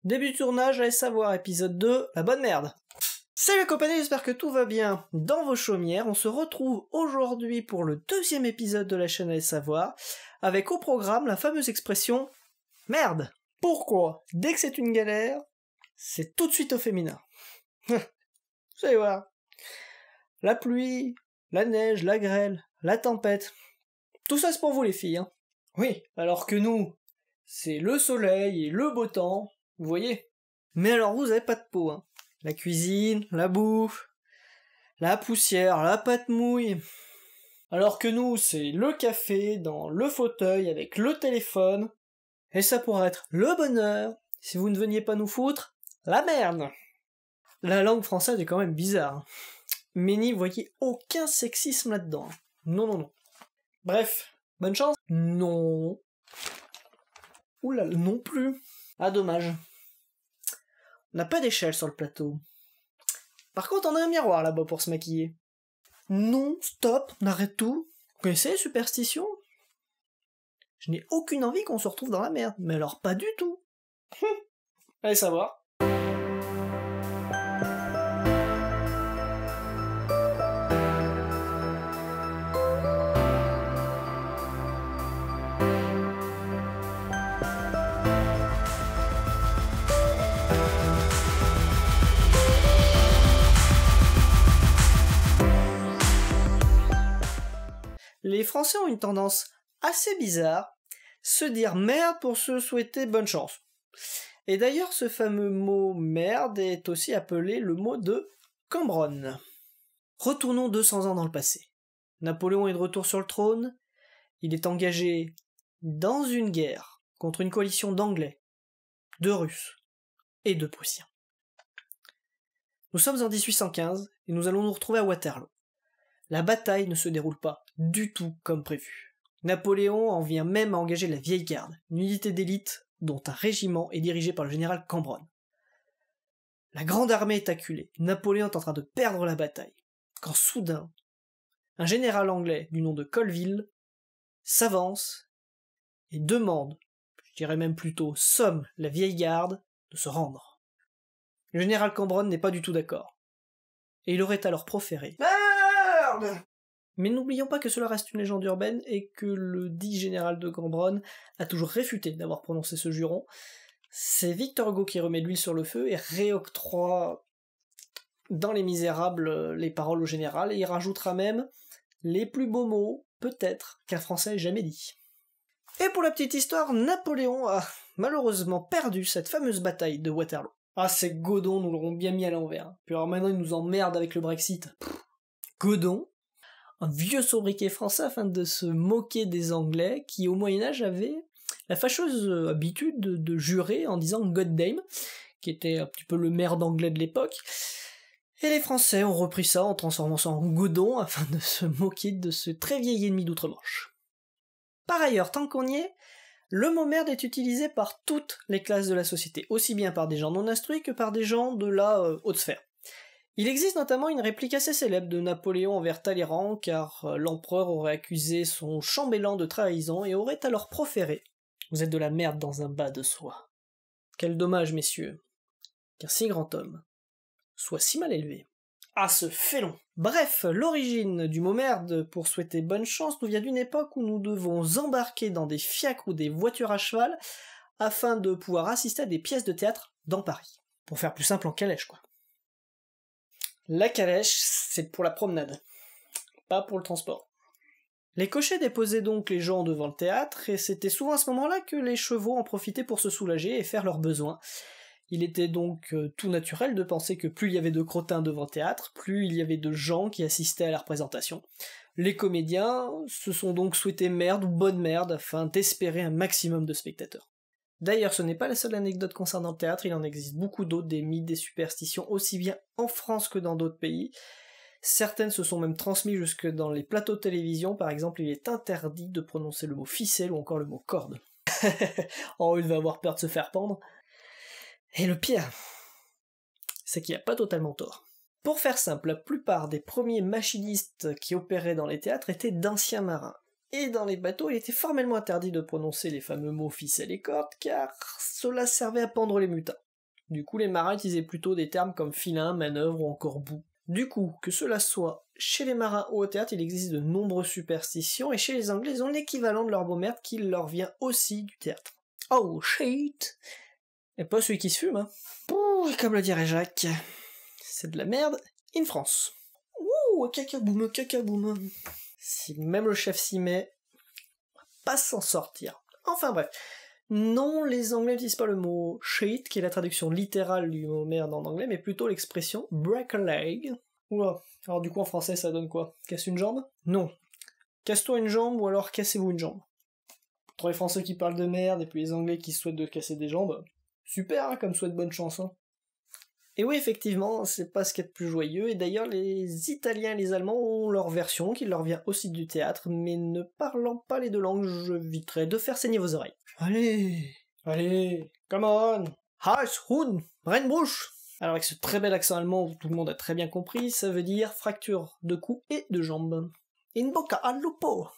Début de tournage, allez savoir, épisode 2, la bonne merde. Salut les compagnies, j'espère que tout va bien dans vos chaumières. On se retrouve aujourd'hui pour le deuxième épisode de la chaîne Allez savoir, avec au programme la fameuse expression « merde ». Pourquoi ? Dès que c'est une galère, c'est tout de suite au féminin. Vous allez voir. La pluie, la neige, la grêle, la tempête, tout ça c'est pour vous les filles, hein. Oui, alors que nous, c'est le soleil et le beau temps, vous voyez. Mais alors vous avez pas de peau, hein. La cuisine, la bouffe, la poussière, la pâte mouille. Alors que nous, c'est le café dans le fauteuil avec le téléphone, et ça pourrait être le bonheur, si vous ne veniez pas nous foutre la merde. La langue française est quand même bizarre, hein. Mais n'y voyez aucun sexisme là-dedans. Non, non, non. Bref, bonne chance ? Non. Oula, non plus. Ah, dommage. On n'a pas d'échelle sur le plateau. Par contre, on a un miroir là-bas pour se maquiller. Non, stop, on arrête tout. Vous connaissez les superstitions ? Je n'ai aucune envie qu'on se retrouve dans la merde, mais alors pas du tout. Allez savoir. Les Français ont une tendance assez bizarre, se dire merde pour se souhaiter bonne chance. Et d'ailleurs, ce fameux mot merde est aussi appelé le mot de Cambronne. Retournons 200 ans dans le passé. Napoléon est de retour sur le trône, il est engagé dans une guerre contre une coalition d'Anglais, de Russes et de Prussiens. Nous sommes en 1815 et nous allons nous retrouver à Waterloo. La bataille ne se déroule pas du tout comme prévu. Napoléon en vient même à engager la vieille garde, une unité d'élite dont un régiment est dirigé par le général Cambronne. La grande armée est acculée, Napoléon est en train de perdre la bataille, quand soudain, un général anglais du nom de Colville s'avance et demande, je dirais même plutôt somme la vieille garde de se rendre. Le général Cambronne n'est pas du tout d'accord, et il aurait alors proféré merde. Mais n'oublions pas que cela reste une légende urbaine et que le dit général de Cambronne a toujours réfuté d'avoir prononcé ce juron. C'est Victor Hugo qui remet l'huile sur le feu et réoctroie dans Les Misérables les paroles au général, et il rajoutera même les plus beaux mots, peut-être, qu'un Français ait jamais dit. Et pour la petite histoire, Napoléon a malheureusement perdu cette fameuse bataille de Waterloo. Ah, ces godons nous l'auront bien mis à l'envers. Puis alors maintenant ils nous emmerdent avec le Brexit. Godon, un vieux sobriquet français afin de se moquer des Anglais qui au Moyen-Âge avaient la fâcheuse habitude de jurer en disant God Damn, qui était un petit peu le merde anglais de l'époque. Et les Français ont repris ça en transformant ça en Godon afin de se moquer de ce très vieil ennemi d'outre-Manche. Par ailleurs, tant qu'on y est, le mot merde est utilisé par toutes les classes de la société, aussi bien par des gens non instruits que par des gens de la haute sphère. Il existe notamment une réplique assez célèbre de Napoléon envers Talleyrand, car l'empereur aurait accusé son chambellan de trahison et aurait alors proféré « Vous êtes de la merde dans un bas de soie ». Quel dommage, messieurs, qu'un si grand homme soit si mal élevé. Ah, ce félon. Bref, l'origine du mot merde pour souhaiter bonne chance nous vient d'une époque où nous devons embarquer dans des fiacres ou des voitures à cheval afin de pouvoir assister à des pièces de théâtre dans Paris. Pour faire plus simple, en calèche, quoi. La calèche, c'est pour la promenade, pas pour le transport. Les cochers déposaient donc les gens devant le théâtre, et c'était souvent à ce moment-là que les chevaux en profitaient pour se soulager et faire leurs besoins. Il était donc tout naturel de penser que plus il y avait de crottins devant le théâtre, plus il y avait de gens qui assistaient à la représentation. Les comédiens se sont donc souhaités merde ou bonne merde afin d'espérer un maximum de spectateurs. D'ailleurs, ce n'est pas la seule anecdote concernant le théâtre, il en existe beaucoup d'autres, des mythes, des superstitions, aussi bien en France que dans d'autres pays. Certaines se sont même transmises jusque dans les plateaux de télévision, par exemple, il est interdit de prononcer le mot ficelle ou encore le mot corde. Oh, il va avoir peur de se faire pendre. Et le pire, c'est qu'il n'y a pas totalement tort. Pour faire simple, la plupart des premiers machinistes qui opéraient dans les théâtres étaient d'anciens marins. Et dans les bateaux, il était formellement interdit de prononcer les fameux mots ficelle et corde, car cela servait à pendre les mutins. Du coup, les marins utilisaient plutôt des termes comme filin, manœuvre ou encore bout. Du coup, que cela soit chez les marins ou au théâtre, il existe de nombreuses superstitions, et chez les Anglais, ils ont l'équivalent de leur beau merde qui leur vient aussi du théâtre. Oh shit! Et pas celui qui se fume, hein. Ouh, comme le dirait Jacques, c'est de la merde in France. Ouh, cacaboum, cacaboum. Si même le chef s'y met, on va pas s'en sortir. Enfin bref. Non, les Anglais n'utilisent pas le mot shit, qui est la traduction littérale du mot merde en anglais, mais plutôt l'expression break a leg. Oula, alors du coup en français ça donne quoi? Casse une jambe? Non. Casse-toi une jambe ou alors cassez-vous une jambe. Entre les Français qui parlent de merde et puis les Anglais qui souhaitent de casser des jambes, super hein, comme souhait de bonne chance. Hein. Et oui, effectivement, c'est pas ce qu'il y a de plus joyeux, et d'ailleurs les Italiens et les Allemands ont leur version, qui leur vient aussi du théâtre, mais ne parlant pas les deux langues, je éviterai de faire saigner vos oreilles. Allez, come on, Hals, Hund, Rennbruch. Alors avec ce très bel accent allemand où tout le monde a très bien compris, ça veut dire fracture de cou et de jambe. In bocca al lupo.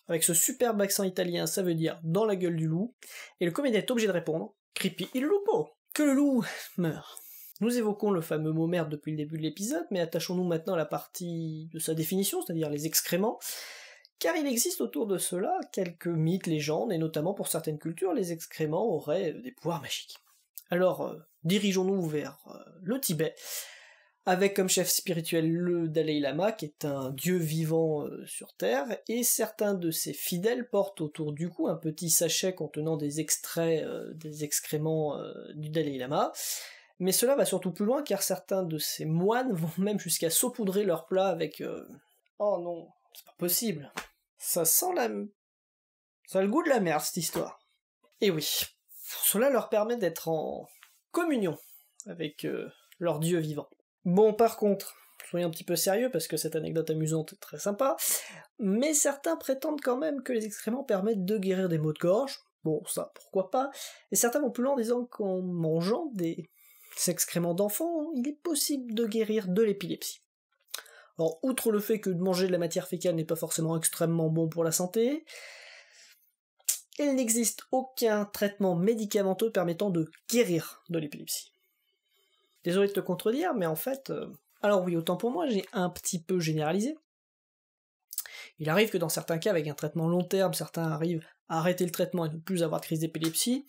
Avec ce superbe accent italien, ça veut dire dans la gueule du loup, et le comédien est obligé de répondre, creepy il lupo, que le loup meurt. Nous évoquons le fameux mot merde depuis le début de l'épisode, mais attachons-nous maintenant à la partie de sa définition, c'est-à-dire les excréments, car il existe autour de cela quelques mythes, légendes, et notamment pour certaines cultures, les excréments auraient des pouvoirs magiques. Alors, dirigeons-nous vers le Tibet, avec comme chef spirituel le Dalai Lama, qui est un dieu vivant sur Terre, et certains de ses fidèles portent autour du cou un petit sachet contenant des extraits des excréments du Dalai Lama, mais cela va surtout plus loin, car certains de ces moines vont même jusqu'à saupoudrer leur plat avec... Oh non, c'est pas possible. Ça sent la... Ça a le goût de la merde, cette histoire. Et oui, cela leur permet d'être en communion avec leur dieu vivant. Bon, par contre, soyons un petit peu sérieux, parce que cette anecdote amusante est très sympa, mais certains prétendent quand même que les excréments permettent de guérir des maux de gorge, bon, ça, pourquoi pas, et certains vont plus loin en disant qu'en mangeant des excréments d'enfants, il est possible de guérir de l'épilepsie. Alors, outre le fait que de manger de la matière fécale n'est pas forcément extrêmement bon pour la santé, il n'existe aucun traitement médicamenteux permettant de guérir de l'épilepsie. Désolé de te contredire, mais en fait... Alors oui, autant pour moi, j'ai un petit peu généralisé. Il arrive que dans certains cas, avec un traitement long terme, certains arrivent à arrêter le traitement et ne plus avoir de crise d'épilepsie.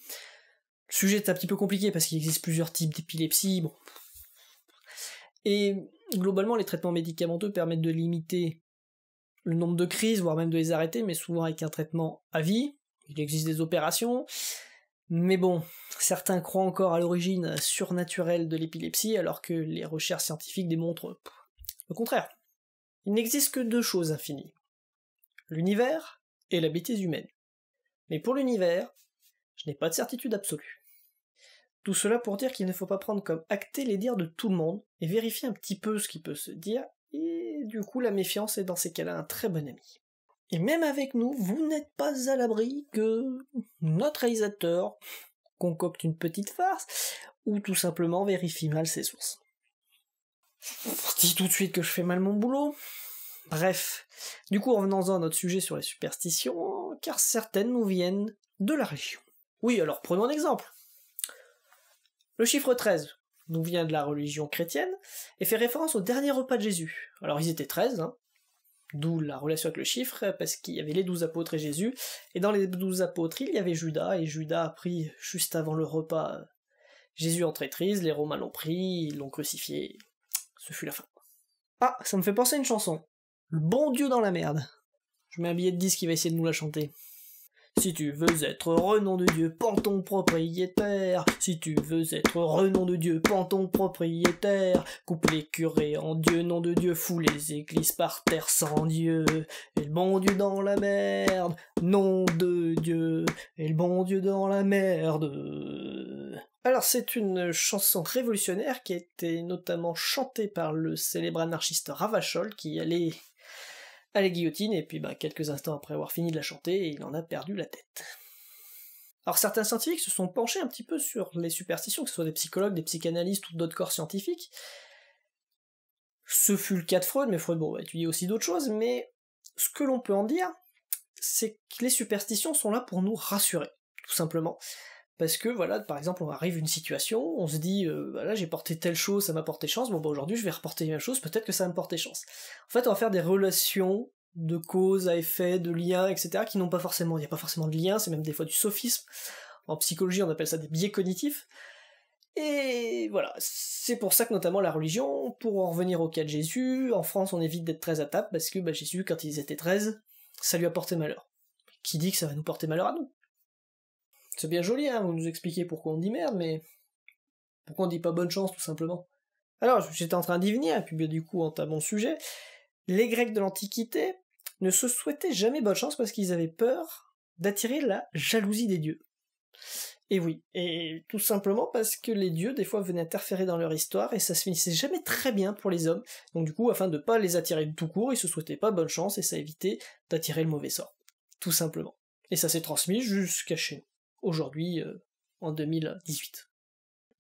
Le sujet est un petit peu compliqué parce qu'il existe plusieurs types d'épilepsie, bon. Et globalement, les traitements médicamenteux permettent de limiter le nombre de crises, voire même de les arrêter, mais souvent avec un traitement à vie. Il existe des opérations, mais bon, certains croient encore à l'origine surnaturelle de l'épilepsie, alors que les recherches scientifiques démontrent le contraire. Il n'existe que deux choses infinies, l'univers et la bêtise humaine. Mais pour l'univers, je n'ai pas de certitude absolue. Tout cela pour dire qu'il ne faut pas prendre comme acté les dires de tout le monde, et vérifier un petit peu ce qui peut se dire, et du coup la méfiance est dans ces cas-là un très bon ami. Et même avec nous, vous n'êtes pas à l'abri que notre réalisateur concocte une petite farce, ou tout simplement vérifie mal ses sources. Je dis tout de suite que je fais mal mon boulot. Bref, du coup revenons-en à notre sujet sur les superstitions, car certaines nous viennent de la religion. Oui, alors prenons un exemple. Le chiffre 13 nous vient de la religion chrétienne, et fait référence au dernier repas de Jésus. Alors ils étaient 13, hein, d'où la relation avec le chiffre, parce qu'il y avait les 12 apôtres et Jésus, et dans les 12 apôtres, il y avait Judas, et Judas a pris, juste avant le repas, Jésus en traîtrise, les Romains l'ont pris, ils l'ont crucifié, ce fut la fin. Ah, ça me fait penser à une chanson. Le bon Dieu dans la merde. Je mets un billet de 10 qui va essayer de nous la chanter. Si tu veux être renom de Dieu, prends ton propriétaire. Si tu veux être renom de Dieu, prends ton propriétaire. Coupe les curés en Dieu, nom de Dieu, fous les églises par terre sans Dieu. Et le bon Dieu dans la merde, nom de Dieu. Et le bon Dieu dans la merde. Alors c'est une chanson révolutionnaire qui a été notamment chantée par le célèbre anarchiste Ravachol qui allait à la guillotine, et puis quelques instants après avoir fini de la chanter, il en a perdu la tête. Alors certains scientifiques se sont penchés un petit peu sur les superstitions, que ce soit des psychologues, des psychanalystes ou d'autres corps scientifiques. Ce fut le cas de Freud, mais Freud a étudié aussi d'autres choses, mais ce que l'on peut en dire, c'est que les superstitions sont là pour nous rassurer, tout simplement. parce que voilà, par exemple, on arrive à une situation, on se dit, voilà, j'ai porté telle chose, ça m'a porté chance, bon bah aujourd'hui je vais reporter la même chose, peut-être que ça va me porter chance. En fait, on va faire des relations de cause à effet, de liens, etc., qui n'ont pas forcément, il n'y a pas forcément de lien, c'est même des fois du sophisme. En psychologie, on appelle ça des biais cognitifs. Et voilà, c'est pour ça que notamment la religion, pour en revenir au cas de Jésus, en France on évite d'être 13 à table, parce que Jésus, quand ils étaient 13, ça lui a porté malheur. Qui dit que ça va nous porter malheur à nous? C'est bien joli, hein, vous nous expliquez pourquoi on dit merde, mais pourquoi on dit pas bonne chance, tout simplement? Alors, j'étais en train d'y venir, et puis bien du coup, entame mon sujet. Les Grecs de l'Antiquité ne se souhaitaient jamais bonne chance parce qu'ils avaient peur d'attirer la jalousie des dieux. Et oui, et tout simplement parce que les dieux, des fois, venaient interférer dans leur histoire, et ça se finissait jamais très bien pour les hommes. Donc du coup, afin de pas les attirer de tout court, ils se souhaitaient pas bonne chance, et ça évitait d'attirer le mauvais sort. Tout simplement. Et ça s'est transmis jusqu'à chez nous. Aujourd'hui, en 2018.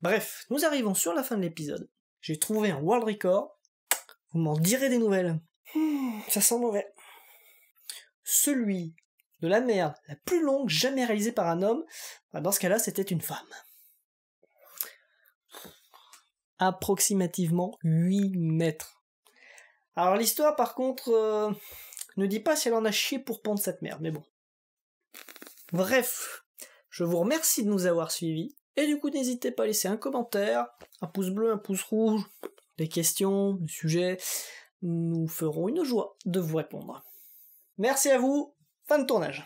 Bref, nous arrivons sur la fin de l'épisode. J'ai trouvé un world record. Vous m'en direz des nouvelles. Ça sent mauvais. Celui de la merde la plus longue jamais réalisée par un homme, dans ce cas-là, c'était une femme. Approximativement 8 mètres. Alors l'histoire, par contre, ne dit pas si elle en a chié pour pondre cette merde, mais bon. Bref, je vous remercie de nous avoir suivis, et du coup n'hésitez pas à laisser un commentaire, un pouce bleu, un pouce rouge, des questions, des sujets, nous ferons une joie de vous répondre. Merci à vous, fin de tournage.